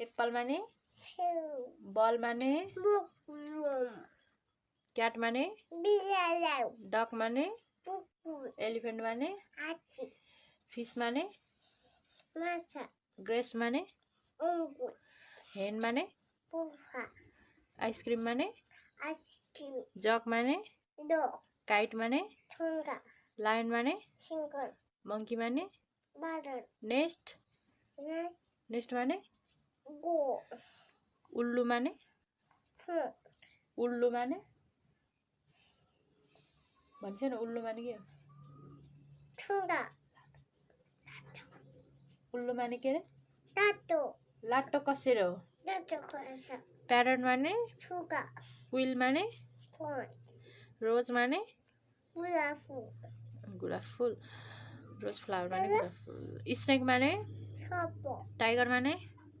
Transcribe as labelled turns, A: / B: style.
A: Apple माने
B: Two.
A: बल माने
B: Book.
A: CAT माने
B: Bilalau.
A: डक माने
B: Book.
A: एलिफेन्ट माने
B: Hachi.
A: फिश माने
B: Masa.
A: ग्रेप्स माने
B: Ungu.
A: हेन माने
B: Pufa.
A: आइसक्रिम माने
B: Ice cream.
A: जग माने
B: Dog.
A: काइट माने
B: Tunga.
A: लायन माने
B: Single.
A: मंकी माने
B: Butter.
A: Nest
B: Yes.
A: नेस्ट माने
B: Go.
A: उल्लु माने उल्लु माने भन्छ न उल्लु माने के हो
B: Tunga.
A: उल्लु माने के रे
B: Tato.
A: लाटो कसरी हो
B: Tato kosa.
A: प्यारट माने
B: Tunga.
A: क्विल माने
B: Corn.
A: रोज माने
B: Bulafu.
A: गुलाब फुल रोज फ्लावर माने गुलाब फुल स्नेक माने
B: Chopo.
A: टाइगर माने